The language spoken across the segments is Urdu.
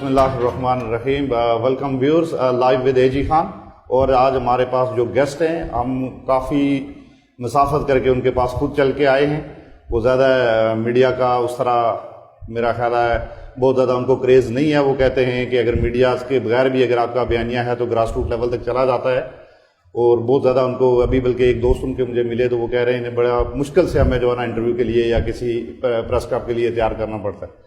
بسم اللہ الرحمن الرحیم. Welcome viewers live with A G Khan. اور آج ہمارے پاس جو گیسٹ ہیں ہم کافی مسافت کر کے ان کے پاس خود چل کے آئے ہیں. وہ زیادہ میڈیا کا اس طرح میرا خیال ہے بہت زیادہ ان کو کریز نہیں ہے. وہ کہتے ہیں کہ اگر میڈیا کے بغیر بھی اگر آپ کا بیانیہ ہے تو گراس روٹ لیول تک چلا جاتا ہے. اور بہت زیادہ ان کو ابھی بلکہ ایک دوست ان کے مجھے ملے تو وہ کہہ رہے ہیں بڑا مشکل سے ہمیں جو ہے نا انٹرویو کے لیے یا کسی پریس کلب کے لیے تیار کرنا پڑتا ہے.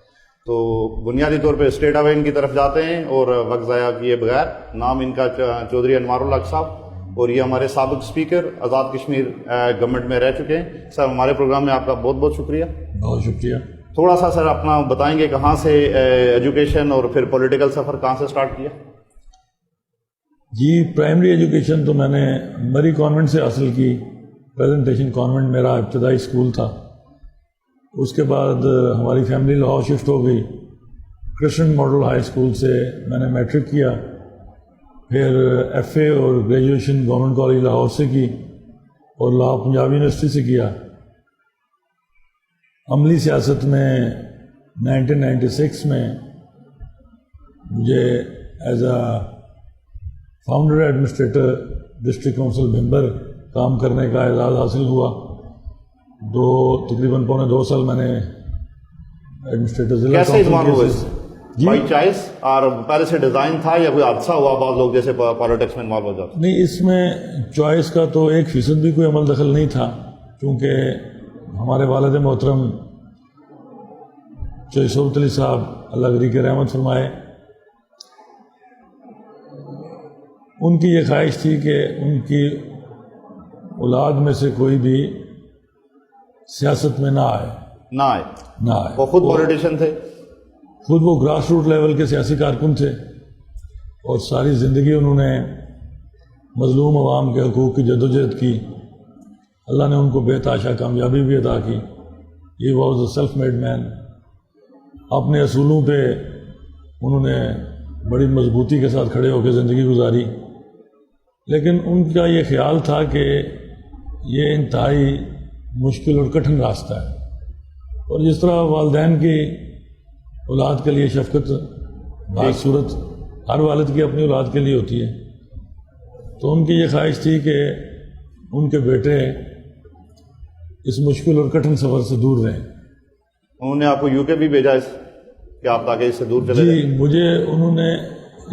تو بنیادی طور پہ اسٹریٹ اوے ان کی طرف جاتے ہیں اور وقت ضائع کیے بغیر. نام ان کا چودھری انوار الحق صاحب اور یہ ہمارے سابق اسپیکر آزاد کشمیر گورنمنٹ میں رہ چکے ہیں. سر ہمارے پروگرام میں آپ کا بہت بہت شکریہ. بہت شکریہ. تھوڑا سا سر اپنا بتائیں گے کہاں سے ایجوکیشن اور پھر پولیٹیکل سفر کہاں سے سٹارٹ کیا؟ جی پرائمری ایجوکیشن تو میں نے مری کانوینٹ سے حاصل کی. پریزنٹیشن کانوینٹ میرا ابتدائی اسکول تھا. اس کے بعد ہماری فیملی لاہور شفٹ ہو گئی. کرسچن ماڈل ہائی اسکول سے میں نے میٹرک کیا. پھر ایف اے اور گریجویشن گورنمنٹ کالج لاہور سے کی اور لاہور پنجاب یونیورسٹی سے کیا. عملی سیاست میں 1996 میں مجھے as a founder administrator district council Bhimber کام کرنے کا اعزاز حاصل ہوا. تقریباً پونے 2 سال میں نے ایڈمنسٹریٹر ضلع کیسے اضمان ہوئے؟ بائی چوائس اور پہلے سے ڈیزائن تھا یا کوئی حادثہ ہوا؟ بعض لوگ جیسے پالیٹکس میں انوالو ہو جاتے. نہیں، اس میں چوائس کا تو 1% بھی کوئی عمل دخل نہیں تھا، کیونکہ ہمارے والد محترم چودھری صوبت علی صاحب اللہ غری کے رحمت فرمائے، ان کی یہ خواہش تھی کہ ان کی اولاد میں سے کوئی بھی سیاست میں نہ آئے. وہ خود پولیٹیشین تھے. خود وہ گراس روٹ لیول کے سیاسی کارکن تھے اور ساری زندگی انہوں نے مظلوم عوام کے حقوق کی جدوجہد کی. اللہ نے ان کو بے تحاشا کامیابی بھی عطا کی. یہ was a self made man. اپنے اصولوں پہ انہوں نے بڑی مضبوطی کے ساتھ کھڑے ہو کے زندگی گزاری. لیکن ان کا یہ خیال تھا کہ یہ انتہائی مشکل اور کٹھن راستہ ہے، اور جس طرح والدین کی اولاد کے لیے شفقت بعض صورت ہر والد کی اپنی اولاد کے لیے ہوتی ہے، تو ان کی یہ خواہش تھی کہ ان کے بیٹے اس مشکل اور کٹھن سفر سے دور رہیں. انہوں نے آپ کو یو کے بھی بھیجا کہ آپ تاکہ اس سے دور چلے جی مجھے انہوں نے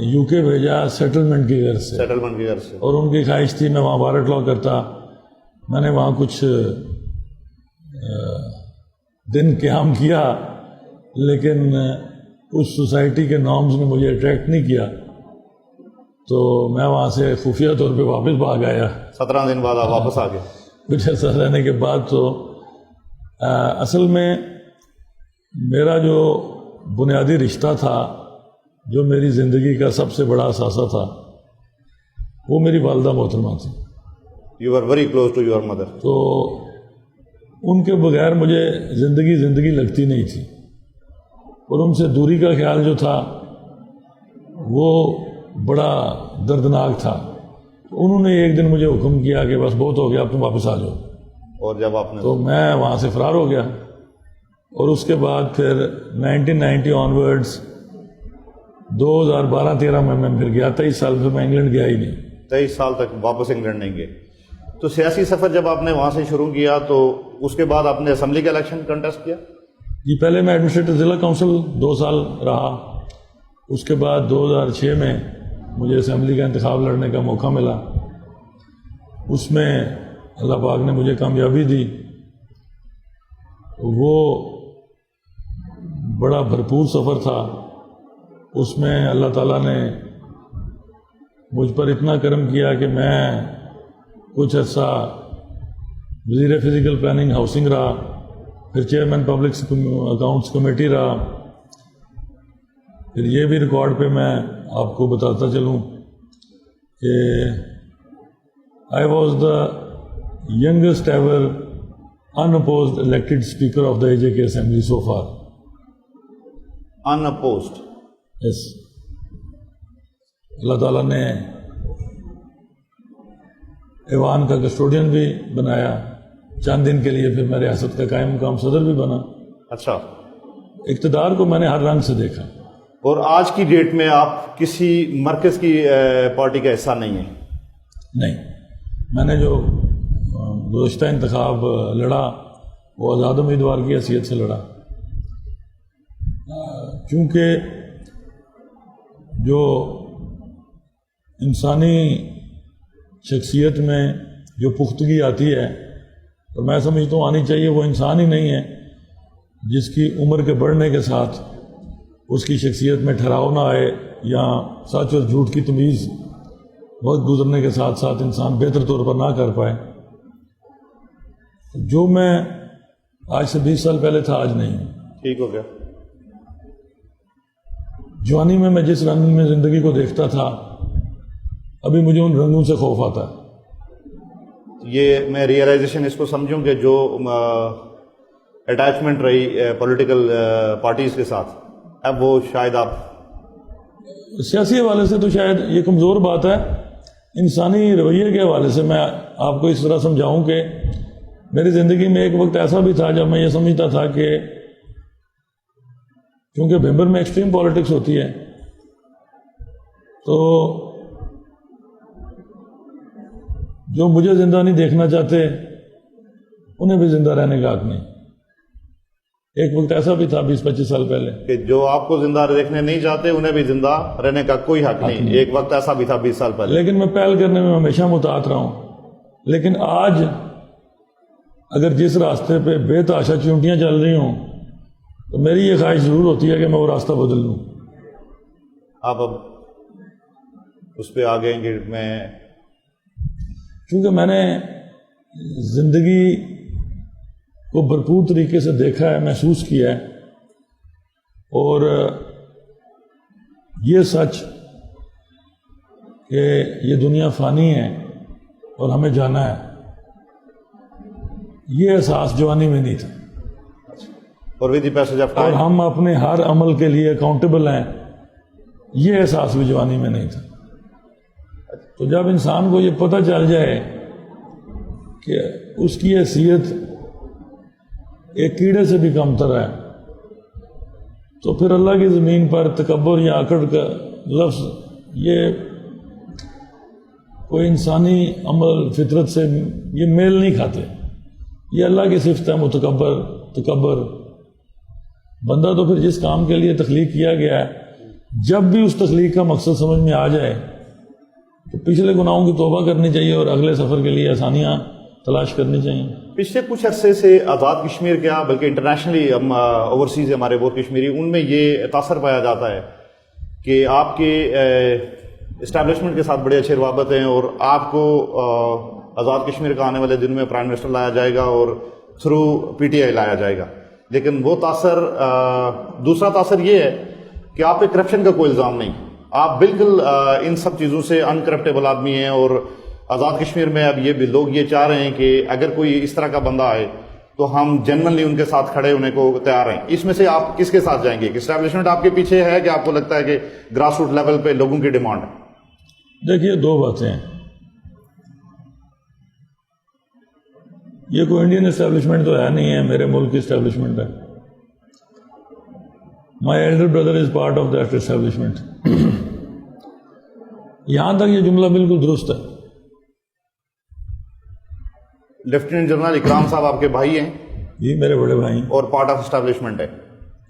یو کے بھیجا سیٹلمنٹ کی غرض سے. اور ان کی خواہش تھی میں وہاں بارٹ لاء کرتا. میں نے وہاں کچھ دن قیام کیا، لیکن اس سوسائٹی کے نارمز نے مجھے اٹریکٹ نہیں کیا، تو میں وہاں سے خفیہ طور پہ واپس بھاگ آیا. 17 دن بعد آپ واپس آ گئے. کچھ ایسا رہنے کے بعد تو اصل میں میرا جو بنیادی رشتہ تھا، جو میری زندگی کا سب سے بڑا اثاثہ تھا، وہ میری والدہ محترمہ تھی. You are very close to your mother. تو ان کے بغیر مجھے زندگی لگتی نہیں تھی، اور ان سے دوری کا خیال جو تھا وہ بڑا دردناک تھا. انہوں نے ایک دن مجھے حکم کیا کہ بس بہت ہو گیا، اب تم واپس آ جاؤ. اور جب آپ نے تو میں وہاں سے فرار ہو گیا. اور اس کے بعد پھر 1990 آنورڈز 2012-13 میں پھر گیا. 23 سال پھر میں انگلینڈ گیا ہی نہیں. 23 سال تک واپس انگلینڈ نہیں گئے. تو سیاسی سفر جب آپ نے وہاں سے شروع کیا تو اس کے بعد آپ نے اسمبلی کا الیکشن کنٹیسٹ کیا؟ جی پہلے میں ایڈمنسٹریٹر ضلع کونسل 2 سال رہا. اس کے بعد 2006 میں مجھے اسمبلی کا انتخاب لڑنے کا موقع ملا. اس میں اللہ پاک نے مجھے کامیابی دی. وہ بڑا بھرپور سفر تھا. اس میں اللہ تعالیٰ نے مجھ پر اتنا کرم کیا کہ میں کچھ عرصہ وزیر فزیکل پلاننگ ہاؤسنگ رہا، پھر چیئرمین پبلک اکاؤنٹس کمیٹی رہا. پھر یہ بھی ریکارڈ پہ میں آپ کو بتاتا چلوں کہ I was the youngest ever unopposed elected speaker of the A J K assembly so far. Unopposed? Yes. اللہ تعالیٰ نے ایوان کا کسٹوڈین بھی بنایا چند دن کے لیے. پھر میں ریاست کا قائم مقام صدر بھی بنا. اچھا. اقتدار کو میں نے ہر رنگ سے دیکھا. اور آج کی ڈیٹ میں آپ کسی مرکز کی پارٹی کا حصہ نہیں ہیں؟ نہیں، میں نے جو گزشتہ انتخاب لڑا وہ آزاد امیدوار کی حیثیت سے لڑا، کیونکہ جو انسانی شخصیت میں جو پختگی آتی ہے، اور میں سمجھتا ہوں آنی چاہیے، وہ انسان ہی نہیں ہے جس کی عمر کے بڑھنے کے ساتھ اس کی شخصیت میں ٹھہراؤ نہ آئے، یا سچ اور جھوٹ کی تمیز وقت گزرنے کے ساتھ ساتھ انسان بہتر طور پر نہ کر پائے۔ جو میں آج سے 20 سال پہلے تھا، آج نہیں ہوں۔ ٹھیک ہو گیا۔ جوانی میں جس رنگ میں زندگی کو دیکھتا تھا، ابھی مجھے ان رنگوں سے خوف آتا ہے۔ یہ میں ریئلائزیشن اس کو سمجھوں کہ جو اٹیچمنٹ رہی پولیٹیکل پارٹیز کے ساتھ، اب وہ شاید آپ سیاسی حوالے سے تو شاید یہ کمزور بات ہے، انسانی رویے کے حوالے سے میں آپ کو اس طرح سمجھاؤں کہ میری زندگی میں ایک وقت ایسا بھی تھا جب میں یہ سمجھتا تھا کہ کیونکہ بھمبر میں ایکسٹریم پالیٹکس ہوتی ہے، تو جو مجھے زندہ نہیں دیکھنا چاہتے انہیں بھی زندہ رہنے کا حق نہیں۔ ایک وقت ایسا بھی تھا 20-25 سال پہلے کہ جو آپ کو زندہ دیکھنے نہیں چاہتے انہیں بھی زندہ رہنے کا کوئی حق نہیں۔ ایک وقت ایسا بھی تھا 20 سال پہلے۔ لیکن میں پہل کرنے میں ہمیشہ متعارف رہا ہوں، لیکن آج اگر جس راستے پہ بے تحاشا چونٹیاں چل رہی ہوں تو میری یہ خواہش ضرور ہوتی ہے کہ میں وہ راستہ بدل لوں۔ آپ اب اس پہ آ گئے کہ میں کیونکہ میں نے زندگی کو بھرپور طریقے سے دیکھا ہے، محسوس کیا ہے، اور یہ سچ کہ یہ دنیا فانی ہے اور ہمیں جانا ہے، یہ احساس جوانی میں نہیں تھا، اور ود دی پیسج آف اور ٹائم ہم اپنے ہر عمل کے لیے اکاؤنٹیبل ہیں، یہ احساس بھی جوانی میں نہیں تھا۔ تو جب انسان کو یہ پتہ چل جائے کہ اس کی حیثیت ایک کیڑے سے بھی کم تر ہے، تو پھر اللہ کی زمین پر تکبر یا اکڑ کا لفظ یہ کوئی انسانی عمل فطرت سے یہ میل نہیں کھاتے، یہ اللہ کی صفت ہے تکبر۔ بندہ تو پھر جس کام کے لیے تخلیق کیا گیا ہے، جب بھی اس تخلیق کا مقصد سمجھ میں آ جائے تو پچھلے گناہوں کی توبہ کرنی چاہیے اور اگلے سفر کے لیے آسانیاں تلاش کرنی چاہیے۔ پچھلے کچھ عرصے سے آزاد کشمیر کیا بلکہ انٹرنیشنلی ہم اوورسیز ہمارے بہت کشمیری، ان میں یہ تاثر پایا جاتا ہے کہ آپ کے اسٹیبلشمنٹ کے ساتھ بڑے اچھے روابط ہیں، اور آپ کو آزاد کشمیر کا آنے والے دن میں پرائم منسٹر لایا جائے گا اور تھرو پی ٹی آئی لایا جائے گا۔ لیکن وہ تاثر دوسرا تاثر یہ ہے کہ آپ پہ کرپشن کا کوئی الزام نہیں، آپ بالکل ان سب چیزوں سے انکرپٹیبل آدمی ہیں، اور آزاد کشمیر میں اب یہ بھی لوگ یہ چاہ رہے ہیں کہ اگر کوئی اس طرح کا بندہ آئے تو ہم جنرلی ان کے ساتھ کھڑے ہونے کو تیار ہیں۔ اس میں سے آپ کس کے ساتھ جائیں گے؟ کہ اسٹیبلشمنٹ آپ کے پیچھے ہے کہ آپ کو لگتا ہے کہ گراس روٹ لیول پہ لوگوں کی ڈیمانڈ ہے؟ دیکھیے، دو باتیں ہیں، یہ کوئی انڈین اسٹیبلشمنٹ تو ہے نہیں ہے، میرے ملک کی اسٹیبلشمنٹ ہے۔ My elder brother is part of that establishment. یہاں تک یہ جملہ بالکل درست ہے۔ لیفٹیننٹ جنرل اکرام صاحب آپ کے بھائی ہیں؟ یہ میرے بڑے بھائی ہیں، اور پارٹ آف اسٹیبلشمنٹ ہے؟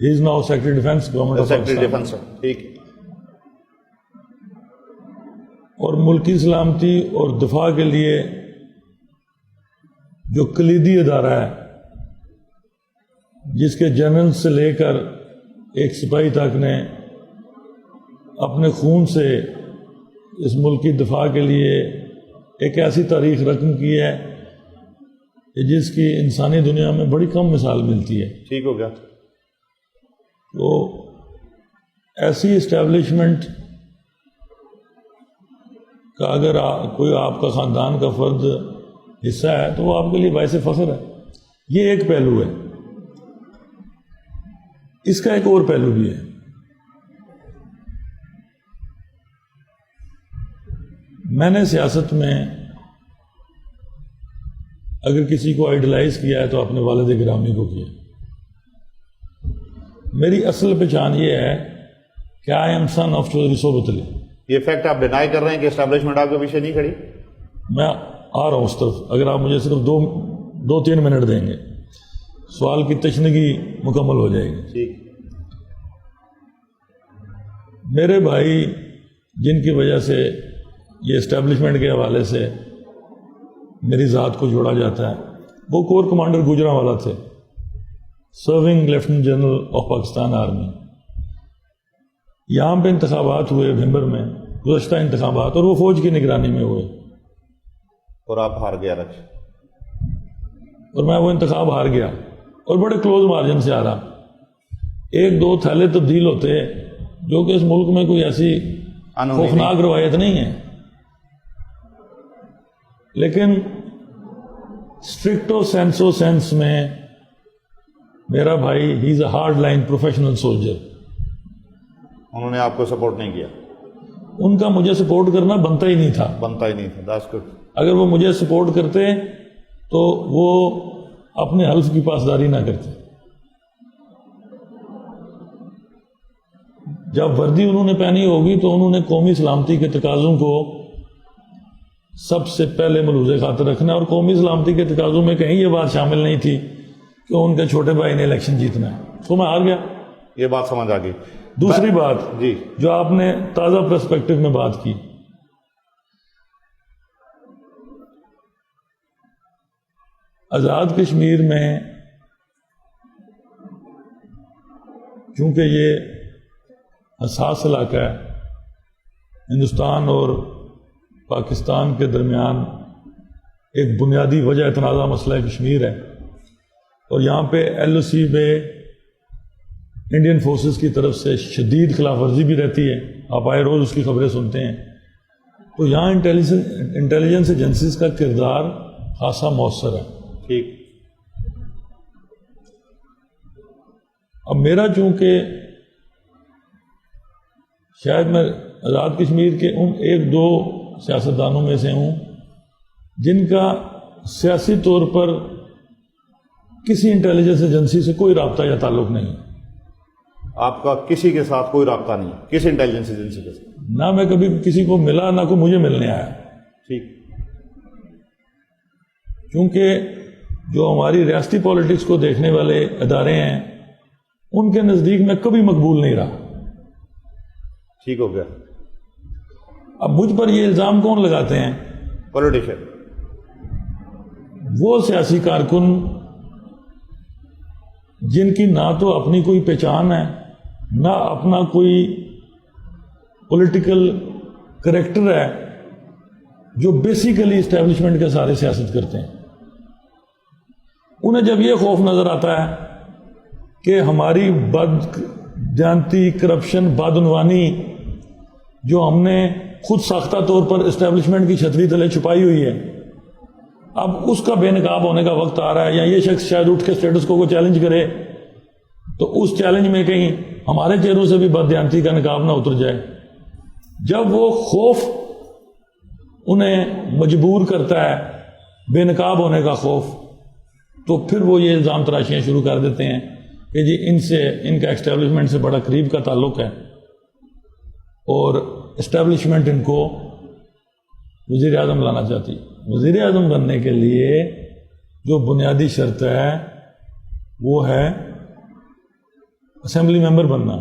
He is now secretary defence, government of secretary Pakistan. Defence ہے، ٹھیک ہے۔ اور ملکی سلامتی اور دفاع کے لیے جو کلیدی ادارہ ہے، جس کے جنرل سے لے کر ایک سپاہی تک نے اپنے خون سے اس ملک کی دفاع کے لیے ایک ایسی تاریخ رقم کی ہے کہ جس کی انسانی دنیا میں بڑی کم مثال ملتی ہے۔ ٹھیک ہو گیا۔ تو ایسی اسٹیبلشمنٹ کا اگر کوئی آپ کا خاندان کا فرد حصہ ہے تو وہ آپ کے لیے باعث فخر ہے۔ یہ ایک پہلو ہے، اس کا ایک اور پہلو بھی ہے۔ میں نے سیاست میں اگر کسی کو آئیڈلائز کیا ہے تو اپنے والد گرامی کو کیا۔ میری اصل پہچان یہ ہے کہ I am son of Chaudhry Sohbat Ali. یہ فیکٹ آپ ڈینائی کر رہے ہیں کہ اسٹیبلشمنٹ آپ کے پیچھے نہیں کھڑی؟ میں آ رہا ہوں اس طرف، اگر آپ مجھے صرف دو تین منٹ دیں گے سوال کی تشنگی مکمل ہو جائے گی. ٹھیک. میرے بھائی جن کی وجہ سے یہ اسٹیبلشمنٹ کے حوالے سے میری ذات کو جوڑا جاتا ہے، وہ کور کمانڈر گوجرانوالا تھے، serving lieutenant general of Pakistan army. یہاں پہ انتخابات ہوئے بھمبر میں، گزشتہ انتخابات، اور وہ فوج کی نگرانی میں ہوئے اور آپ ہار گیا رکھ، اور میں وہ انتخاب ہار گیا اور بڑے کلوز مارجن سے ہارا. 1-2 تھیلے تبدیل ہوتے جو کہ اس ملک میں کوئی ایسی خوفناک روایت نہیں ہے، لیکن اسٹرکٹو سینسو سینس میں میرا بھائی he is a hard line professional soldier. انہوں نے آپ کو سپورٹ نہیں کیا؟ ان کا مجھے سپورٹ کرنا بنتا ہی نہیں تھا. بنتا ہی نہیں تھا. That's good. اگر وہ مجھے سپورٹ کرتے تو وہ اپنے حلف کی پاسداری نہ کرتے. جب وردی انہوں نے پہنی ہوگی تو انہوں نے قومی سلامتی کے تقاضوں کو سب سے پہلے ملحوظ خاطر رکھنا، اور قومی سلامتی کے تقاضوں میں کہیں یہ بات شامل نہیں تھی کہ ان کے چھوٹے بھائی نے الیکشن جیتنا ہے. تو میں ہار گیا. یہ بات سمجھ آ گئی. دوسری بات جی، جو آپ نے تازہ پرسپیکٹو میں بات کی، آزاد کشمیر میں چونکہ یہ حساس علاقہ ہے، ہندوستان اور پاکستان کے درمیان ایک بنیادی وجہ تنازع مسئلہ کشمیر ہے، اور یہاں پہ ایل او سی میں انڈین فورسز کی طرف سے شدید خلاف ورزی بھی رہتی ہے. آپ آئے روز اس کی خبریں سنتے ہیں. تو یہاں انٹیلیجنس ایجنسیز کا کردار خاصا مؤثر ہے. ٹھیک. اب میرا چونکہ شاید میں آزاد کشمیر کے ان 1-2 سیاستدانوں میں سے ہوں جن کا سیاسی طور پر کسی انٹیلیجنس ایجنسی سے کوئی رابطہ یا تعلق نہیں. آپ کا کسی کے ساتھ کوئی رابطہ نہیں، کسی انٹیلیجنس ایجنسی کے ساتھ؟ نہ میں کبھی کسی کو ملا، نہ کوئی مجھے ملنے آیا. ٹھیک. کیونکہ جو ہماری ریاستی پالیٹکس کو دیکھنے والے ادارے ہیں ان کے نزدیک میں کبھی مقبول نہیں رہا. ٹھیک ہو گیا. اب مجھ پر یہ الزام کون لگاتے ہیں؟ پولیٹیشین. وہ سیاسی کارکن جن کی نہ تو اپنی کوئی پہچان ہے، نہ اپنا کوئی پولیٹیکل کریکٹر ہے، جو بیسیکلی اسٹیبلشمنٹ کے سارے سیاست کرتے ہیں. انہیں جب یہ خوف نظر آتا ہے کہ ہماری بد جانتی، کرپشن، بدعنوانی جو ہم نے خود ساختہ طور پر اسٹیبلشمنٹ کی چھتری تلے چھپائی ہوئی ہے، اب اس کا بے نقاب ہونے کا وقت آ رہا ہے، یا یہ شخص شاید اٹھ کے سٹیٹس کو چیلنج کرے تو اس چیلنج میں کہیں ہمارے چہروں سے بھی بددیانتی کا نقاب نہ اتر جائے. جب وہ خوف انہیں مجبور کرتا ہے، بے نقاب ہونے کا خوف، تو پھر وہ یہ الزام تراشیاں شروع کر دیتے ہیں کہ جی ان کا اسٹیبلشمنٹ سے بڑا قریب کا تعلق ہے، اور اسٹیبلشمنٹ ان کو وزیر اعظم لانا چاہتی. وزیر اعظم بننے کے لیے جو بنیادی شرط ہے وہ ہے اسمبلی ممبر بننا،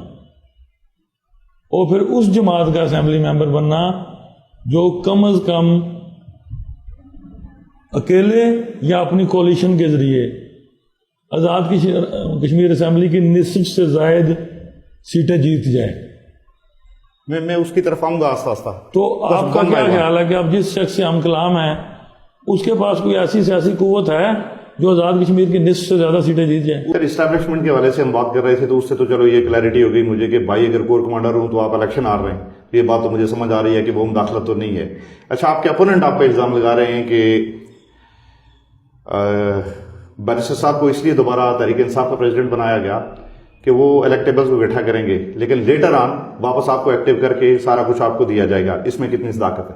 اور پھر اس جماعت کا اسمبلی ممبر بننا جو کم از کم اکیلے یا اپنی کولیشن کے ذریعے آزاد کشمیر اسمبلی کی نصف سے زائد سیٹیں جیت جائے. میں اس کی طرف آؤں گا آہستہ آہستہ. تو آپ کا کیا خیال ہے کہ اب جس شخص سے ہم کلام ہیں اس کے پاس کوئی ایسی سیاسی قوت ہے جو آزاد کشمیر کی نصف سے زیادہ سیٹیں جیت جائیں؟ پھر اسٹیبلشمنٹ کے حوالے سے ہم بات کر رہے تھے تو اس سے تو چلو یہ کلیئرٹی ہو گئی مجھے کہ بھائی اگر کور کمانڈر ہوں تو آپ الیکشن ہار رہے ہیں. یہ بات تو مجھے سمجھ آ رہی ہے کہ وہ مداخلت تو نہیں ہے. اچھا، آپ کے اپوننٹ آپ پہ الزام لگا رہے ہیں کہ بیرسٹر صاحب کو اس لیے دوبارہ تحریک انصاف کا پریزیڈنٹ بنایا گیا کہ وہ الیکٹیبلز کو اکٹھا کریں گے، لیکن لیٹر آن واپس آپ کو ایکٹیو کر کے سارا کچھ آپ کو دیا جائے گا. اس میں کتنی صداقت ہے؟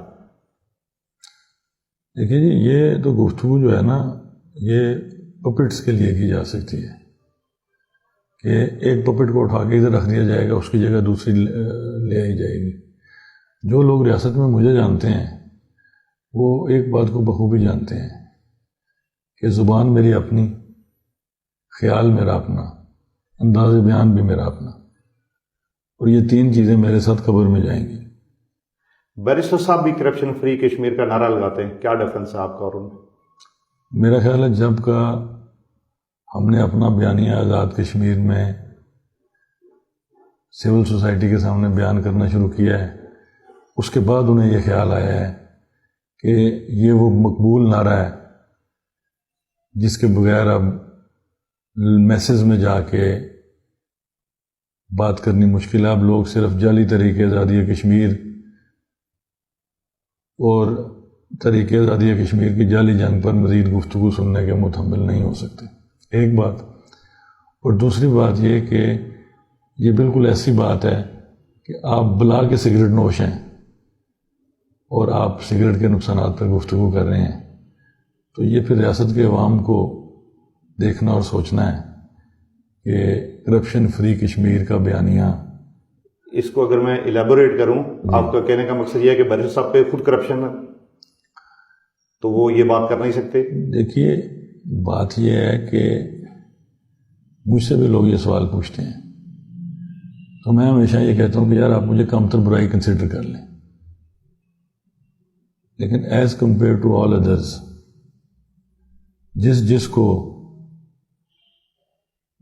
دیکھیے جی، یہ تو گفتگو جو ہے نا، یہ پپٹس کے لیے کی جا سکتی ہے کہ ایک پپٹ کو اٹھا کے ادھر رکھ دیا جائے گا، اس کی جگہ دوسری لے آئی جائے گی۔ جو لوگ ریاست میں مجھے جانتے ہیں وہ ایک بات کو بخوبی جانتے ہیں کہ زبان میری اپنی، خیال میرا اپنا، انداز بیان بھی میرا اپنا، اور یہ تین چیزیں میرے ساتھ قبر میں جائیں گی۔ بیرسٹر صاحب بھی کرپشن فری کشمیر کا نعرہ لگاتے ہیں، کیا ڈفرینس ہے آپ کا اور ان میں؟ میرا خیال ہے جب کا ہم نے اپنا بیانیہ آزاد کشمیر میں سول سوسائٹی کے سامنے بیان کرنا شروع کیا ہے، اس کے بعد انہیں یہ خیال آیا ہے کہ یہ وہ مقبول نعرہ ہے جس کے بغیر اب میسج میں جا کے بات کرنی مشکل ہے۔ اب لوگ صرف جعلی طریقے آزادی کشمیر اور طریقے آزادی کشمیر کی جعلی جنگ پر مزید گفتگو سننے کے متحمل نہیں ہو سکتے، ایک بات۔ اور دوسری بات یہ کہ یہ بالکل ایسی بات ہے کہ آپ بلا کے سگریٹ نوش ہیں اور آپ سگریٹ کے نقصانات پر گفتگو کر رہے ہیں، تو یہ پھر ریاست کے عوام کو دیکھنا اور سوچنا ہے کہ کرپشن فری کشمیر کا بیانیہ۔ اس کو اگر میں الیبوریٹ کروں، آپ کا کہنے کا مقصد یہ ہے کہ بیرسٹر صاحب پہ خود کرپشن ہے تو وہ یہ بات کر نہیں سکتے؟ دیکھیے بات یہ ہے کہ مجھ سے بھی لوگ یہ سوال پوچھتے ہیں تو میں ہمیشہ یہ کہتا ہوں کہ یار آپ مجھے کمتر برائی کنسیڈر کر لیں، لیکن as compare to all others جس کو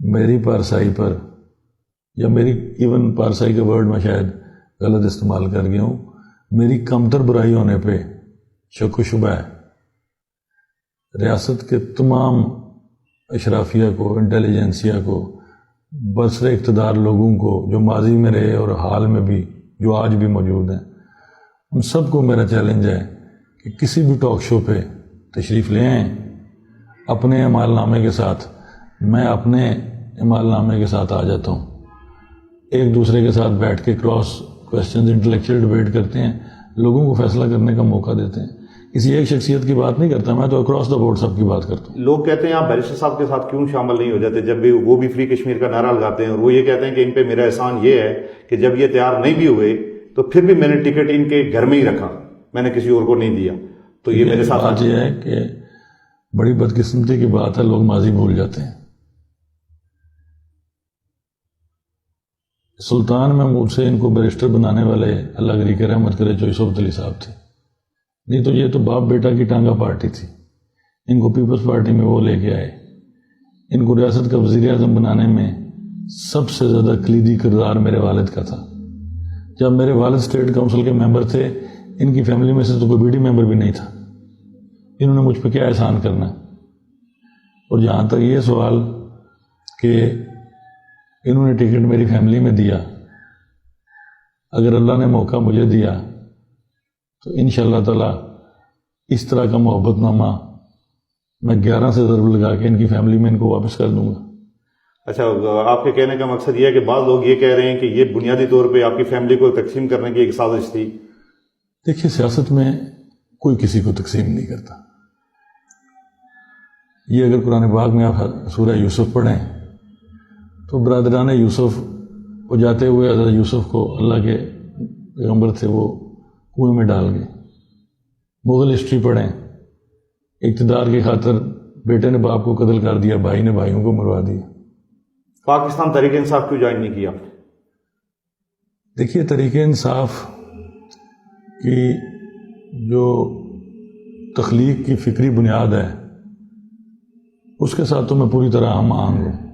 میری پارسائی پر، یا میری ایون پارسائی کا ورڈ میں شاید غلط استعمال کر گیا ہوں، میری کمتر برائی ہونے پہ شک و شبہ ہے، ریاست کے تمام اشرافیہ کو، انٹیلیجنسیہ کو، برسر اقتدار لوگوں کو جو ماضی میں رہے اور حال میں بھی جو آج بھی موجود ہیں، ان سب کو میرا چیلنج ہے کہ کسی بھی ٹاک شو پہ تشریف لے آئیں اپنے اعمال نامے کے ساتھ، میں اپنے اعمال نامے کے ساتھ آ جاتا ہوں، ایک دوسرے کے ساتھ بیٹھ کے کراس کوسچنز انٹلیکچوئل ڈیبیٹ کرتے ہیں، لوگوں کو فیصلہ کرنے کا موقع دیتے ہیں۔ کسی ایک شخصیت کی بات نہیں کرتا میں، تو اکراس دا بورڈ سب کی بات کرتا ہوں۔ لوگ کہتے ہیں آپ بیرسٹر صاحب کے ساتھ کیوں شامل نہیں ہو جاتے جب بھی وہ بھی فری کشمیر کا نعرہ لگاتے ہیں، اور وہ یہ کہتے ہیں کہ ان پہ میرا احسان یہ ہے کہ جب یہ تیار نہیں بھی ہوئے تو پھر بھی میں نے ٹکٹ ان کے گھر میں ہی رکھا، میں نے کسی اور کو نہیں دیا، تو یہ میرے ساتھ بات یہ ہے کہ بڑی بدقسمتی کی بات ہے، لوگ ماضی بھول جاتے ہیں۔ سلطان محمود سے ان کو بیرسٹر بنانے والے اللہ گری کے رحمت کرے چوئی صوبت علی صاحب تھے، نہیں تو یہ تو باپ بیٹا کی ٹانگا پارٹی تھی، ان کو پیپلز پارٹی میں وہ لے کے آئے۔ ان کو ریاست کا وزیر اعظم بنانے میں سب سے زیادہ کلیدی کردار میرے والد کا تھا۔ جب میرے والد اسٹیٹ کونسل کے ممبر تھے، ان کی فیملی میں سے تو کوئی بیڈی ممبر بھی نہیں تھا، انہوں نے مجھ پہ کیا احسان کرنا۔ اور جہاں تک یہ سوال کہ انہوں نے ٹکٹ میری فیملی میں دیا، اگر اللہ نے موقع مجھے دیا تو انشاءاللہ تعالی اس طرح کا محبت نامہ میں 11 سے ضرب لگا کے ان کی فیملی میں ان کو واپس کر دوں گا۔ اچھا، آپ کے کہنے کا مقصد یہ ہے کہ بعض لوگ یہ کہہ رہے ہیں کہ یہ بنیادی طور پہ آپ کی فیملی کو تقسیم کرنے کی ایک سازش تھی۔ دیکھیے سیاست میں کوئی کسی کو تقسیم نہیں کرتا۔ یہ اگر قرآن پاک میں آپ سورہ یوسف پڑھیں تو برادران یوسف وہ جاتے ہوئے حضرت یوسف کو اللہ کے پیغمبر تھے وہ کنویں میں ڈال گئے۔ مغل ہسٹری پڑھیں، اقتدار کی خاطر بیٹے نے باپ کو قتل کر دیا، بھائی نے بھائیوں کو مروا دیا۔ پاکستان تحریک انصاف کیوں جوائن نہیں کیا؟ دیکھیے تحریک انصاف کی جو تخلیق کی فکری بنیاد ہے اس کے ساتھ تو میں پوری طرح ہم آہنگ ہوں۔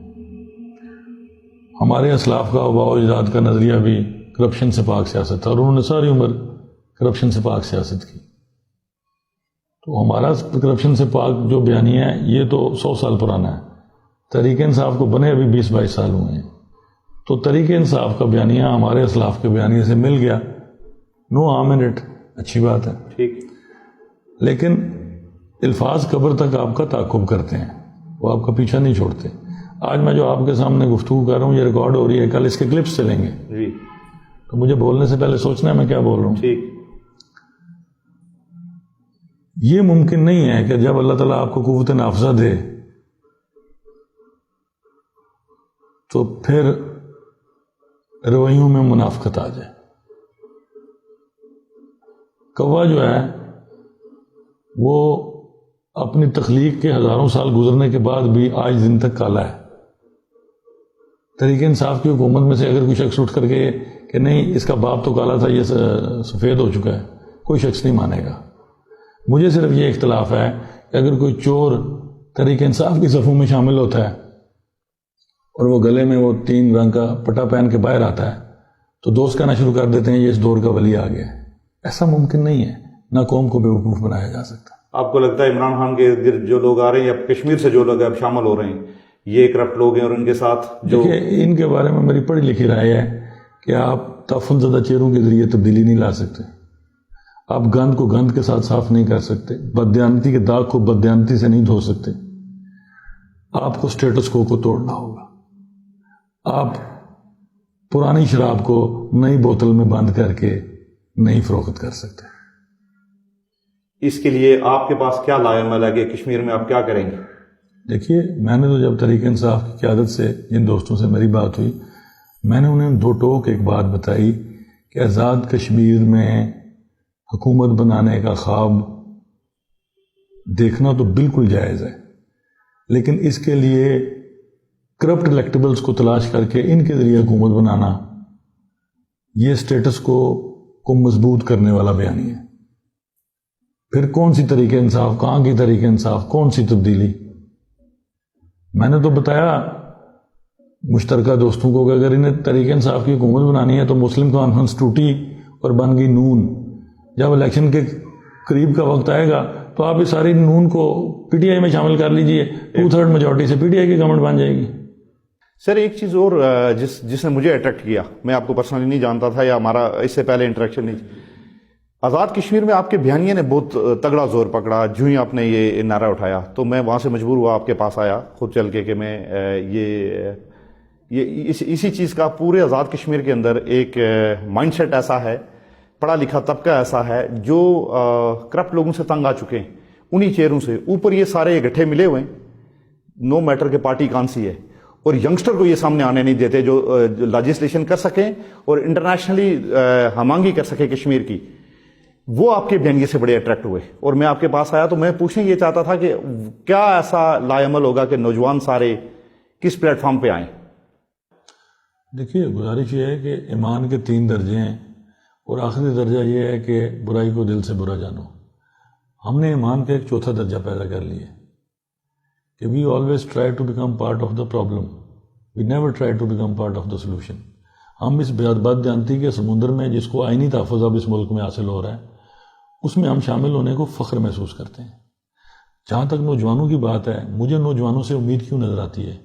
ہمارے اسلاف کا آباء و اجداد کا نظریہ بھی کرپشن سے پاک سیاست تھا، اور انہوں نے ساری عمر کرپشن سے پاک سیاست کی۔ تو ہمارا کرپشن سے پاک جو بیانیہ ہے یہ تو 100 سال پرانا ہے، تحریک انصاف کو بنے ابھی 20-22 سال ہوئے ہیں، تو تحریک انصاف کا بیانیہ ہمارے اسلاف کے بیانیے سے مل گیا، نو ہارم ان اٹ، اچھی بات ہے۔ ٹھیک، لیکن الفاظ قبر تک آپ کا تعاقب کرتے ہیں، وہ آپ کا پیچھا نہیں چھوڑتے۔ آج میں جو آپ کے سامنے گفتگو کر رہا ہوں یہ ریکارڈ ہو رہی ہے، کل اس کے کلپس چلیں گے جی، تو مجھے بولنے سے پہلے سوچنا ہے میں کیا بول رہا ہوں۔ ٹھیک، یہ ممکن نہیں ہے کہ جب اللہ تعالیٰ آپ کو قوت نافذہ دے تو پھر رویوں میں منافقت آ جائے. کوا جو ہے وہ اپنی تخلیق کے ہزاروں سال گزرنے کے بعد بھی آج دن تک کالا ہے. تحریک انصاف کی حکومت میں سے اگر کوئی شخص اٹھ کر کے کہ نہیں اس کا باپ تو کالا تھا یہ سفید ہو چکا ہے، کوئی شخص نہیں مانے گا. مجھے صرف یہ اختلاف ہے کہ اگر کوئی چور تحریک انصاف کی صفوں میں شامل ہوتا ہے اور وہ گلے میں وہ 3 رنگ کا پٹا پہن کے باہر آتا ہے تو دوست کہنا شروع کر دیتے ہیں یہ اس دور کا ولی آ گیا ہے. ایسا ممکن نہیں ہے، نہ قوم کو بیوقوف بنایا جا سکتا. آپ کو لگتا ہے عمران خان کے ارد گرد جو لوگ آ رہے ہیں یا کشمیر سے جو لوگ اب شامل ہو رہے ہیں یہ کرپٹ لوگ ہیں اور ان کے ساتھ جو دیکھیے ان کے بارے میں میری پڑھی لکھی رائے ہے کہ آپ تعفن زدہ چہروں کے ذریعے تبدیلی نہیں لا سکتے. آپ گند کو گند کے ساتھ صاف نہیں کر سکتے، بددیانتی کے داغ کو بددیانتی سے نہیں دھو سکتے. آپ کو سٹیٹس کو توڑنا ہوگا. آپ پرانی شراب کو نئی بوتل میں بند کر کے نہیں فروخت کر سکتے. اس کے لیے آپ کے پاس کیا لائے عمل ہے کہ کشمیر میں آپ کیا کریں گے؟ دیکھیے میں نے تو جب تحریک انصاف کی قیادت سے جن دوستوں سے میری بات ہوئی میں نے انہیں 2 ٹوک ایک بات بتائی کہ آزاد کشمیر میں حکومت بنانے کا خواب دیکھنا تو بالکل جائز ہے، لیکن اس کے لیے کرپٹ الیکٹیبلز کو تلاش کر کے ان کے ذریعے حکومت بنانا یہ سٹیٹس کو مضبوط کرنے والا بیانی ہے. پھر کون سی تحریک انصاف، کہاں کی تحریک انصاف، کون سی تبدیلی؟ میں نے تو بتایا مشترکہ دوستوں کو کہ اگر انہیں تحریک انصاف کی حکومت بنانی ہے تو مسلم کانفرنس ٹوٹی اور بن گئی نون. جب الیکشن کے قریب کا وقت آئے گا تو آپ اس ساری نون کو پی ٹی آئی میں شامل کر لیجئے، 2/3 میجورٹی سے پی ٹی آئی کی گورنمنٹ بن جائے گی. سر ایک چیز اور جس نے مجھے اٹریکٹ کیا، میں آپ کو پرسنلی نہیں جانتا تھا یا ہمارا اس سے پہلے انٹریکشن نہیں تھی. آزاد کشمیر میں آپ کے بیانیے نے بہت تگڑا زور پکڑا. جو ہی آپ نے یہ نعرہ اٹھایا تو میں وہاں سے مجبور ہوا آپ کے پاس آیا خود چل کے کہ میں اسی چیز کا پورے آزاد کشمیر کے اندر ایک مائنڈ سیٹ ایسا ہے، پڑھا لکھا طبقہ ایسا ہے جو کرپٹ لوگوں سے تنگ آ چکے ہیں، انہی چہروں سے اوپر یہ سارے اکٹھے ملے ہوئے ہیں. نو میٹر کے پارٹی کون سی ہے اور ینگسٹر کو یہ سامنے آنے نہیں دیتے جو لیجسلیشن کر سکیں اور انٹرنیشنلی ہمانگی کر سکے کشمیر کی. وہ آپ کے بیانیے سے بڑے اٹریکٹ ہوئے اور میں آپ کے پاس آیا تو میں پوچھنے یہ چاہتا تھا کہ کیا ایسا لائے عمل ہوگا کہ نوجوان سارے کس پلیٹ فارم پہ آئیں؟ دیکھیے گزارش یہ ہے کہ ایمان کے 3 درجے ہیں اور آخری درجہ یہ ہے کہ برائی کو دل سے برا جانو. ہم نے ایمان کا ایک 4تھا درجہ پیدا کر لیا کہ we always try to become part of the problem, we never try to become part of the solution. ہم اس بددیانتی کے سمندر میں جس کو آئینی تحفظ اب اس ملک میں حاصل ہو رہا ہے اس میں ہم شامل ہونے کو فخر محسوس کرتے ہیں. جہاں تک نوجوانوں کی بات ہے، مجھے نوجوانوں سے امید کیوں نظر آتی ہے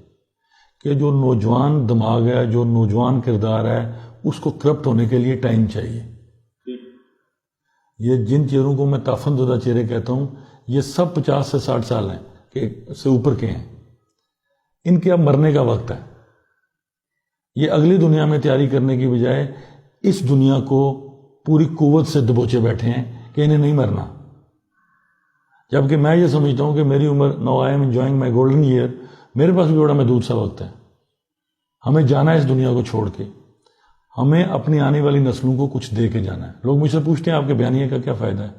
کہ جو نوجوان دماغ ہے، جو نوجوان کردار ہے، اس کو کرپٹ ہونے کے لیے ٹائم چاہیے. یہ جن چہروں کو میں تعفن زدہ چہرے کہتا ہوں یہ سب 50 سے 60 سال ہیں کہ سے اوپر کے ہیں. ان کے اب مرنے کا وقت ہے. یہ اگلی دنیا میں تیاری کرنے کی بجائے اس دنیا کو پوری قوت سے دبوچے بیٹھے ہیں کہ انہیں نہیں مرنا. جبکہ میں یہ سمجھتا ہوں کہ میری عمر now I am enjoying my golden year, میرے پاس بھی بڑا محدود سا وقت ہے. ہمیں جانا ہے اس دنیا کو چھوڑ کے، ہمیں اپنی آنے والی نسلوں کو کچھ دے کے جانا ہے. لوگ مجھ سے پوچھتے ہیں آپ کے بیانیے کا کیا فائدہ ہے؟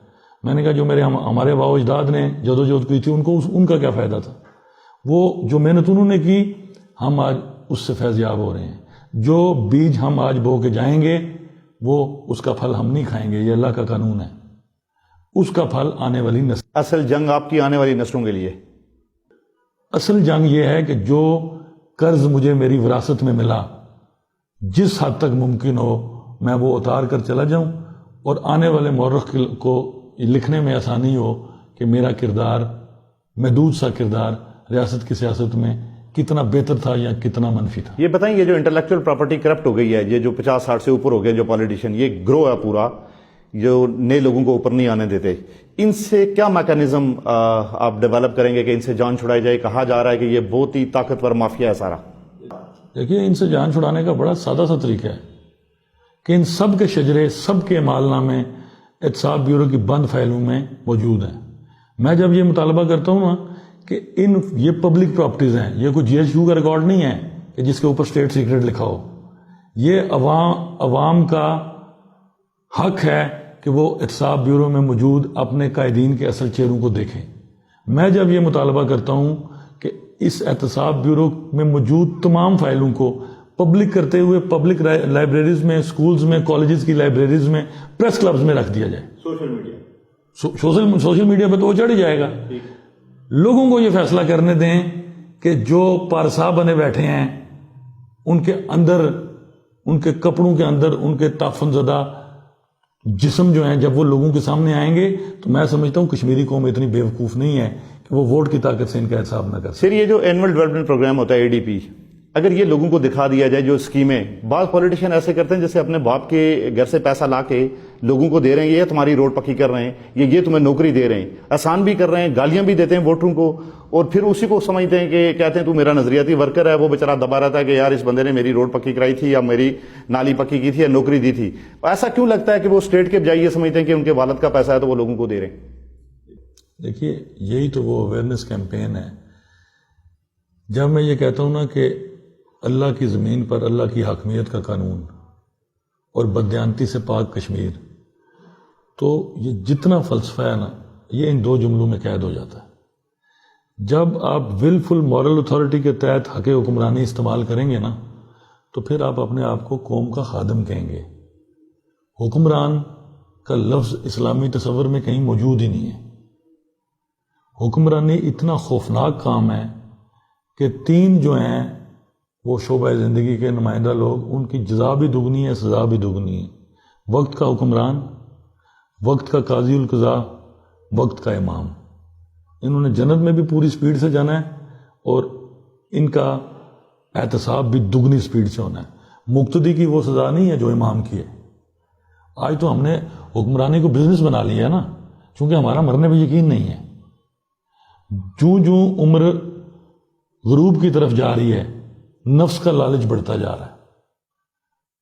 میں نے کہا جو ہمارے آباء و اجداد نے جدوجہد کی تھی ان کا کیا فائدہ تھا؟ وہ جو محنت انہوں نے کی ہم آج اس سے فیض یاب ہو رہے ہیں. جو بیج ہم آج بو کے جائیں گے وہ اس کا پھل ہم نہیں کھائیں گے. یہ اللہ کا قانون ہے. اس کا پھل آنے والی نسل. اصل جنگ آپ کی آنے والی نسلوں کے لیے. اصل جنگ یہ ہے کہ جو قرض مجھے میری وراثت میں ملا جس حد تک ممکن ہو میں وہ اتار کر چلا جاؤں اور آنے والے مورخ کو لکھنے میں آسانی ہو کہ میرا کردار، محدود سا کردار ریاست کی سیاست میں کتنا بہتر تھا یا کتنا منفی تھا. یہ بتائیں یہ جو انٹلیکچوئل پراپرٹی کرپٹ ہو گئی ہے، یہ جو 50-60 سے اوپر ہو گئے جو پالیٹیشین، یہ گرو ہے پورا جو نئے لوگوں کو اوپر نہیں آنے دیتے، ان سے کیا میکانزم آپ ڈیولپ کریں گے کہ ان سے جان چھڑائی جائے؟ کہا جا رہا ہے کہ یہ بہت ہی طاقتور مافیا ہے سارا. دیکھیے ان سے جان چھڑانے کا بڑا سادہ سا طریقہ ہے کہ ان سب کے شجرے، سب کے مال نامے احتساب بیورو کی بند فائلوں میں موجود ہیں. میں جب یہ مطالبہ کرتا ہوں نا کہ یہ پبلک پراپرٹیز ہیں، یہ کوئی جی ایچ یو کا ریکارڈ نہیں ہے کہ جس کے اوپر اسٹیٹ سیکرٹ لکھا ہو. یہ عوام کا حق ہے کہ وہ احتساب بیورو میں موجود اپنے قائدین کے اصل چہروں کو دیکھیں. میں جب یہ مطالبہ کرتا ہوں کہ اس احتساب بیورو میں موجود تمام فائلوں کو پبلک کرتے ہوئے پبلک لائبریریز میں، سکولز میں، کالجز کی لائبریریز میں، پریس کلبز میں رکھ دیا جائے. سوشل میڈیا پہ تو وہ چڑھ جائے گا. لوگوں کو یہ فیصلہ کرنے دیں کہ جو پارسا بنے بیٹھے ہیں ان کے اندر، ان کے کپڑوں کے اندر ان کے تعفن زدہ جسم جو ہیں جب وہ لوگوں کے سامنے آئیں گے تو میں سمجھتا ہوں کشمیری قوم اتنی بیوقوف نہیں ہے کہ وہ ووٹ کی طاقت سے ان کا حساب نہ کر سکے. سر یہ جو اینول ڈیولپمنٹ پروگرام ہوتا ہے ADP، اگر یہ لوگوں کو دکھا دیا جائے جو اسکیمیں، بعض پولیٹیشین ایسے کرتے ہیں جیسے اپنے باپ کے گھر سے پیسہ لا کے لوگوں کو دے رہے ہیں، یہ تمہاری روڈ پکی کر رہے ہیں، یہ تمہیں نوکری دے رہے ہیں، آسان بھی کر رہے ہیں، گالیاں بھی دیتے ہیں ووٹروں کو، اور پھر اسی کو سمجھتے ہیں کہ کہتے ہیں تو میرا نظریاتی ورکر ہے. وہ بیچارہ دبا رہتا ہے کہ یار اس بندے نے میری روڈ پکی کرائی تھی یا میری نالی پکی کی تھی یا نوکری دی تھی. ایسا کیوں لگتا ہے کہ وہ اسٹیٹ کے بجائے یہ سمجھتے ہیں کہ ان کے والد کا پیسہ ہے تو وہ لوگوں کو دے رہے ہیں؟ دیکھیے یہی تو وہ اویئرنیس کیمپین ہے. جب میں یہ کہتا ہوں نا کہ اللہ کی زمین پر اللہ کی حاکمیت کا قانون اور بددیانتی سے پاک کشمیر، تو یہ جتنا فلسفہ ہے نا یہ ان دو جملوں میں قید ہو جاتا ہے. جب آپ ولفل مورل اتھارٹی کے تحت حق حکمرانی استعمال کریں گے نا تو پھر آپ اپنے آپ کو قوم کا خادم کہیں گے. حکمران کا لفظ اسلامی تصور میں کہیں موجود ہی نہیں ہے. حکمرانی اتنا خوفناک کام ہے کہ تین جو ہیں وہ شعبہ زندگی کے نمائندہ لوگ، ان کی جزا بھی دگنی ہے، سزا بھی دگنی ہے. وقت کا حکمران، وقت کا قاضی القضاء، وقت کا امام. انہوں نے جنت میں بھی پوری سپیڈ سے جانا ہے اور ان کا احتساب بھی دگنی سپیڈ سے ہونا ہے. مقتدی کی وہ سزا نہیں ہے جو امام کی ہے. آج تو ہم نے حکمرانی کو بزنس بنا لیا ہے نا، چونکہ ہمارا مرنے پہ یقین نہیں ہے. جوں عمر غروب کی طرف جا رہی ہے نفس کا لالچ بڑھتا جا رہا ہے.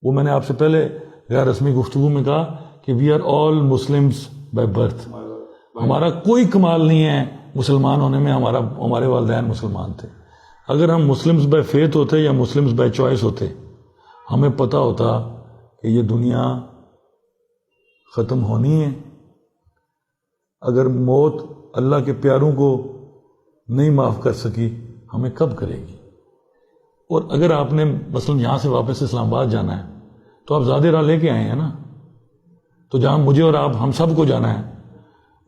وہ میں نے آپ سے پہلے غیر رسمی گفتگو میں کہا کہ we are all Muslims by birth. ہمارا کوئی کمال نہیں ہے مسلمان ہونے میں، ہمارے والدین مسلمان تھے. اگر ہم مسلمس بائی فیتھ ہوتے یا مسلمس بائی چوائس ہوتے، ہمیں پتہ ہوتا کہ یہ دنیا ختم ہونی ہے. اگر موت اللہ کے پیاروں کو نہیں معاف کر سکی ہمیں کب کرے گی. اور اگر آپ نے مثلا یہاں سے واپس اسلام آباد جانا ہے تو آپ زیادہ راہ لے کے آئے ہیں نا، تو جہاں مجھے اور آپ ہم سب کو جانا ہے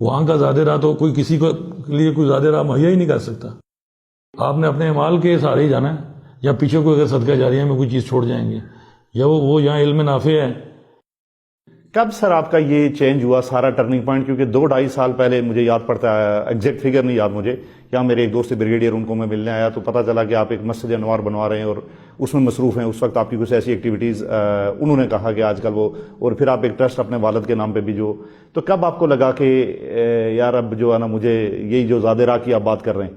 وہاں کا زیادہ راہ تو کوئی کسی کے لیے کوئی زیادہ راہ مہیا ہی نہیں کر سکتا. آپ نے اپنے اعمال کے سارے ہی جانا ہے، یا پیچھے کوئی اگر صدقہ جاریہ میں کوئی چیز چھوڑ جائیں گے، یا وہ یہاں علم نافع ہے. کب سر آپ کا یہ چینج ہوا سارا ٹرننگ پوائنٹ؟ کیونکہ 2-2.5 سال پہلے مجھے یاد پڑتا ہے، ایگزیکٹ فگر نہیں یاد مجھے، یا میرے ایک دوست بریگیڈیئر ان کو میں ملنے آیا تو پتہ چلا کہ آپ ایک مسجد انوار بنوا رہے ہیں اور اس میں مصروف ہیں. اس وقت آپ کی کچھ ایسی ایکٹیویٹیز انہوں نے کہا کہ آج کل وہ، اور پھر آپ ایک ٹرسٹ اپنے والد کے نام پہ بھی جو، تو کب آپ کو لگا کہ یار اب جو ہے نا مجھے یہی جو زیادہ راہ کی آپ بات کر رہے ہیں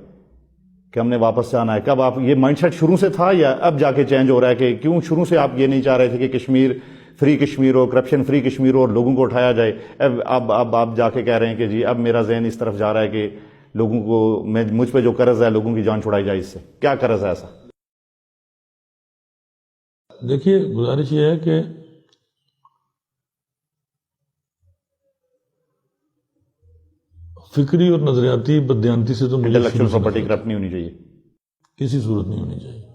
کہ ہم نے واپس جانا ہے، کب آپ یہ مائنڈ سیٹ شروع سے تھا یا اب جا کے چینج ہو رہا ہے؟ کہ کیوں شروع سے آپ یہ نہیں چاہ رہے تھے کہ کشمیر فری کشمیر ہو، کرپشن فری کشمیر ہو اور لوگوں کو اٹھایا جائے؟ اب آپ جا کے کہہ رہے ہیں کہ جی اب میرا ذہن اس طرف جا رہا ہے کہ لوگوں کو، مجھ پہ جو قرض ہے لوگوں کی جان چھڑائی جائے. اس سے کیا قرض ہے ایسا؟ دیکھیے گزارش یہ ہے کہ فکری اور نظریاتی بددیانتی سے تو مجھے انٹلیکچوئل پراپرٹی کرپٹ نہیں ہونی چاہیے، کسی صورت نہیں ہونی چاہیے.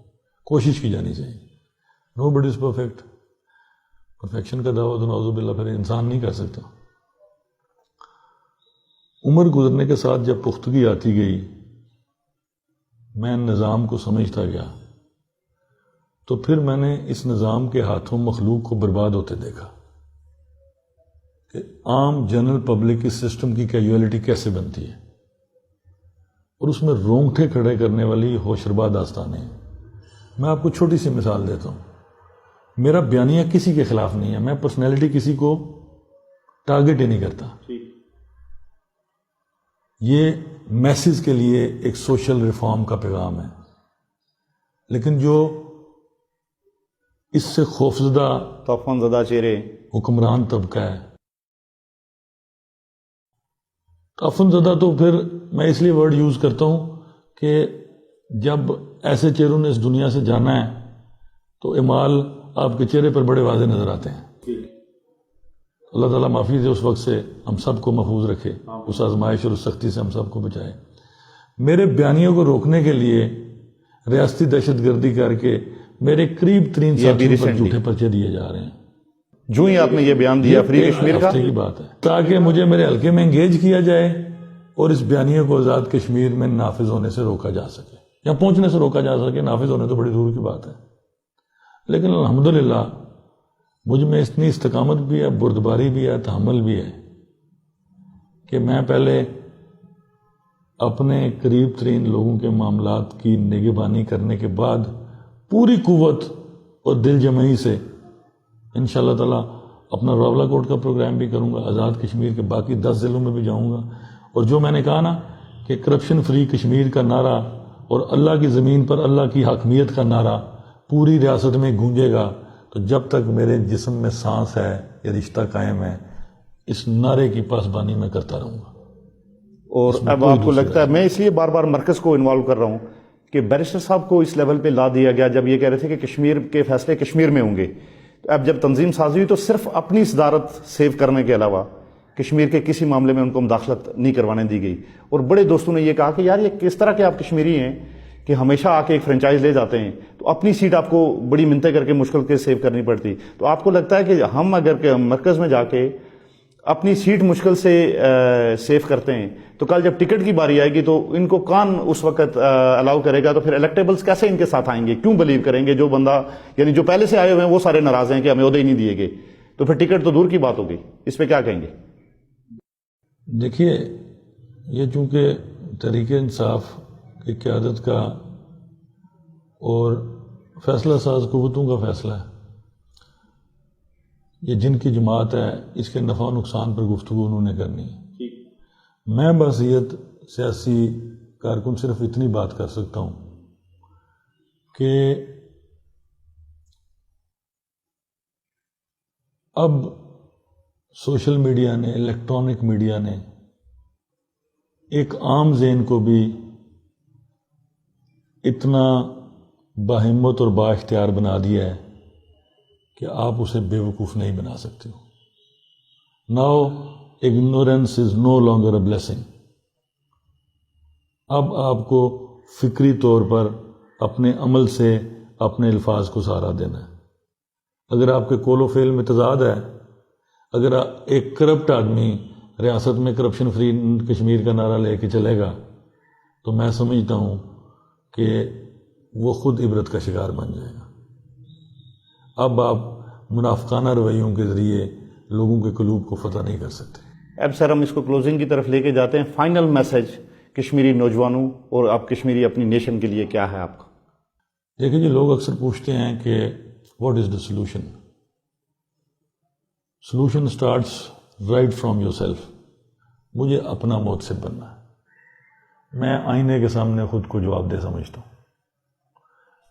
کوشش کی جانی چاہیے. نو بڈی از پرفیکٹ. پرفیکشن کا دعویٰ تو نعوذ باللہ پھر انسان نہیں کر سکتا. عمر گزرنے کے ساتھ جب پختگی آتی گئی، میں نظام کو سمجھتا گیا، تو پھر میں نے اس نظام کے ہاتھوں مخلوق کو برباد ہوتے دیکھا کہ عام جنرل پبلک اس سسٹم کی کیجویلٹی کیسے بنتی ہے، اور اس میں رونگٹے کھڑے کرنے والی ہوشربا داستانیں. میں آپ کو چھوٹی سی مثال دیتا ہوں. میرا بیانیہ کسی کے خلاف نہیں ہے، میں پرسنالٹی کسی کو ٹارگٹ ہی نہیں کرتا. یہ میسز کے لیے ایک سوشل ریفارم کا پیغام ہے. لیکن جو اس سے خوفزدہ طوفان زدہ چہرے حکمران طبقہ ہے، طوفان زدہ تو پھر میں اس لیے ورڈ یوز کرتا ہوں کہ جب ایسے چہروں نے اس دنیا سے جانا ہے تو اعمال آپ کے چہرے پر بڑے واضح نظر آتے ہیں. اللہ تعالیٰ معافی دے اس وقت سے ہم سب کو محفوظ رکھے, اس آزمائش اور اس سختی سے ہم سب کو بچائے. میرے بیانیوں کو روکنے کے لیے ریاستی دہشت گردی کر کے میرے قریب ترین ساتھیوں پر جھوٹے پرچے دیے جا رہے ہیں. جو ہی آپ نے یہ بیان دیا فری کشمیر کا, ہفتے کی بات ہے, تاکہ مجھے میرے حلقے میں انگیج کیا جائے اور اس بیانیے کو آزاد کشمیر میں نافذ ہونے سے روکا جا سکے یا پہنچنے سے روکا جا سکے. نافذ ہونے تو بڑی دور کی بات ہے, لیکن الحمدللہ مجھ میں اتنی استقامت بھی ہے, بردباری بھی ہے, تحمل بھی ہے کہ میں پہلے اپنے قریب ترین لوگوں کے معاملات کی نگہبانی کرنے کے بعد پوری قوت اور دل جمعی سے انشاءاللہ تعالیٰ اپنا راولہ کوٹ کا پروگرام بھی کروں گا, آزاد کشمیر کے باقی 10 ضلعوں میں بھی جاؤں گا. اور جو میں نے کہا نا کہ کرپشن فری کشمیر کا نعرہ اور اللہ کی زمین پر اللہ کی حاکمیت کا نعرہ پوری ریاست میں گونجے گا, تو جب تک میرے جسم میں سانس ہے, یہ رشتہ قائم ہے, اس نعرے کی پاسبانی میں کرتا رہوں گا. اور اب آپ کو لگتا ہے, میں اس لیے بار بار مرکز کو انوالو کر رہا ہوں کہ بیرسٹر صاحب کو اس لیول پہ لا دیا گیا جب یہ کہہ رہے تھے کہ کشمیر کے فیصلے کشمیر میں ہوں گے. اب جب تنظیم سازی ہوئی تو صرف اپنی صدارت سیو کرنے کے علاوہ کشمیر کے کسی معاملے میں ان کو مداخلت نہیں کروانے دی گئی. اور بڑے دوستوں نے یہ کہا کہ یار یہ کس طرح کے آپ کشمیری ہیں کہ ہمیشہ آ کے ایک فرنچائز لے جاتے ہیں, تو اپنی سیٹ آپ کو بڑی منتیں کر کے مشکل کے سیو کرنی پڑتی. تو آپ کو لگتا ہے کہ ہم اگر مرکز میں جا کے اپنی سیٹ مشکل سے سیو کرتے ہیں تو کل جب ٹکٹ کی باری آئے گی تو ان کو کون اس وقت الاؤ کرے گا؟ تو پھر الیکٹیبلز کیسے ان کے ساتھ آئیں گے؟ کیوں بلیو کریں گے جو بندہ یعنی جو پہلے سے آئے ہوئے ہیں وہ سارے ناراض ہیں کہ ہمیں عہدے ہی نہیں دیے گئے, تو پھر ٹکٹ تو دور کی بات ہوگی. اس پہ کیا کہیں گے؟ دیکھیے, یہ چونکہ تحریک انصاف کی قیادت کا اور فیصلہ ساز قوتوں کا فیصلہ ہے, یہ جن کی جماعت ہے, اس کے نفع و نقصان پر گفتگو انہوں نے کرنی ہے. میں بحیثیت سیاسی کارکن صرف اتنی بات کر سکتا ہوں کہ اب سوشل میڈیا نے, الیکٹرانک میڈیا نے ایک عام ذہن کو بھی اتنا باہمت اور با اختیار بنا دیا ہے کہ آپ اسے بے وقوف نہیں بنا سکتے ہو. Now ignorance is no longer a blessing. اب آپ کو فکری طور پر اپنے عمل سے اپنے الفاظ کو سہارا دینا ہے. اگر آپ کے قول و فعل میں تضاد ہے, اگر ایک کرپٹ آدمی ریاست میں کرپشن فری کشمیر کا نعرہ لے کے چلے گا تو میں سمجھتا ہوں کہ وہ خود عبرت کا شکار بن جائے گا. اب آپ منافقانہ رویوں کے ذریعے لوگوں کے قلوب کو فتح نہیں کر سکتے. اب سر ہم اس کو کلوزنگ کی طرف لے کے جاتے ہیں. فائنل میسج کشمیری نوجوانوں اور آپ کشمیری اپنی نیشن کے لیے کیا ہے آپ کا؟ دیکھیں جی, لوگ اکثر پوچھتے ہیں کہ what is the solution. Solution starts right from your self. مجھے اپنا محتسب بننا ہے. میں آئینے کے سامنے خود کو جواب دہ سمجھتا ہوں.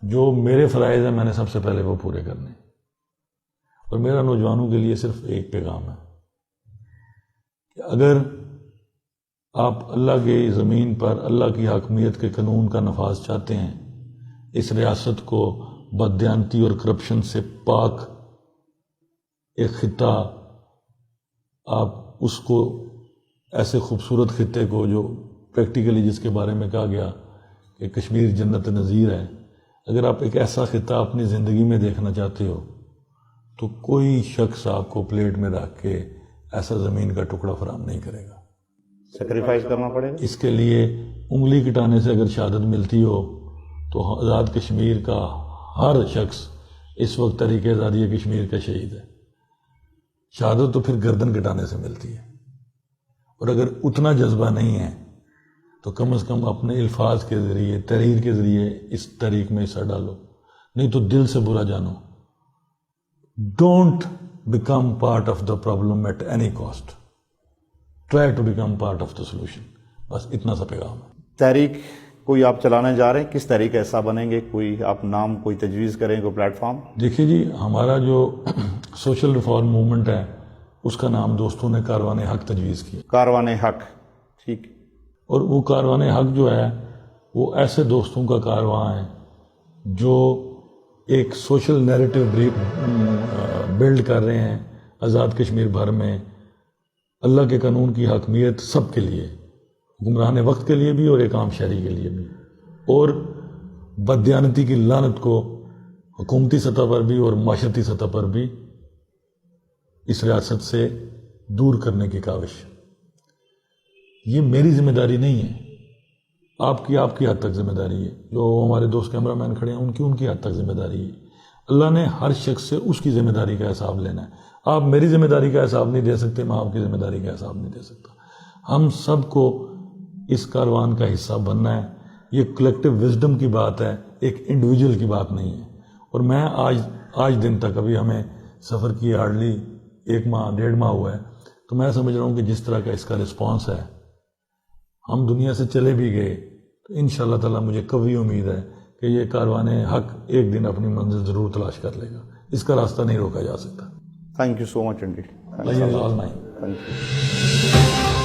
جو میرے فرائض ہیں میں نے سب سے پہلے وہ پورے کرنے, اور میرا نوجوانوں کے لیے صرف ایک پیغام ہے کہ اگر آپ اللہ کی زمین پر اللہ کی حاکمیت کے قانون کا نفاذ چاہتے ہیں, اس ریاست کو بددیانتی اور کرپشن سے پاک ایک خطہ, آپ اس کو ایسے خوبصورت خطے کو جو پریکٹیکلی جس کے بارے میں کہا گیا کہ کشمیر جنت نظیر ہے, اگر آپ ایک ایسا خطہ اپنی زندگی میں دیکھنا چاہتے ہو تو کوئی شخص آپ کو پلیٹ میں رکھ کے ایسا زمین کا ٹکڑا فراہم نہیں کرے گا. سیکریفائز کرنا پڑے گا. اس کے لیے انگلی کٹانے سے اگر شہادت ملتی ہو تو آزاد کشمیر کا ہر شخص اس وقت تحریک آزادی کشمیر کا شہید ہے. شہادت تو پھر گردن کٹانے سے ملتی ہے, اور اگر اتنا جذبہ نہیں ہے تو کم از کم اپنے الفاظ کے ذریعے, تحریر کے ذریعے اس تحریک میں حصہ ڈالو, نہیں تو دل سے برا جانو. Don't become part of the problem at any cost, try to become part of the solution. بس اتنا سا پیغام ہے. تحریک کوئی آپ چلانے جا رہے ہیں, کس تحریک کا حصہ بنیں گے؟ کوئی آپ نام کوئی تجویز کریں, کوئی پلیٹ فارم؟ دیکھیے جی, ہمارا جو سوشل ریفارم موومنٹ ہے اس کا نام دوستوں نے کاروان حق تجویز کیا. کاروان حق, ٹھیک. اور وہ کاروان حق جو ہے وہ ایسے دوستوں کا کارواں ہے جو ایک سوشل نیریٹو بلڈ کر رہے ہیں آزاد کشمیر بھر میں، اللہ کے قانون کی حاکمیت سب کے لیے، حکمران وقت کے لیے بھی اور ایک عام شہری کے لیے بھی، اور بددیانتی کی لعنت کو حکومتی سطح پر بھی اور معاشرتی سطح پر بھی اس ریاست سے دور کرنے کی کاوش۔ یہ میری ذمہ داری نہیں ہے، آپ کی حد تک ذمہ داری ہے، جو ہمارے دوست کیمرہ مین کھڑے ہیں ان کی حد تک ذمہ داری ہے۔ اللہ نے ہر شخص سے اس کی ذمہ داری کا حساب لینا ہے۔ آپ میری ذمہ داری کا حساب نہیں دے سکتے، میں آپ کی ذمہ داری کا حساب نہیں دے سکتا۔ ہم سب کو اس کاروان کا حصہ بننا ہے۔ یہ کلیکٹیو وزڈم کی بات ہے، ایک انڈیویجول کی بات نہیں ہے۔ اور میں آج دن تک، ابھی ہمیں سفر کی ہارڈلی 1 ماہ 1.5 ماہ ہوا ہے، تو میں سمجھ رہا ہوں کہ جس طرح کا اس کا رسپانس ہے، ہم دنیا سے چلے بھی گئے تو انشاءاللہ تعالی مجھے قوی امید ہے کہ یہ کاروان حق ایک دن اپنی منزل ضرور تلاش کر لے گا۔ اس کا راستہ نہیں روکا جا سکتا۔ Thank you so much indeed. Allah thank you.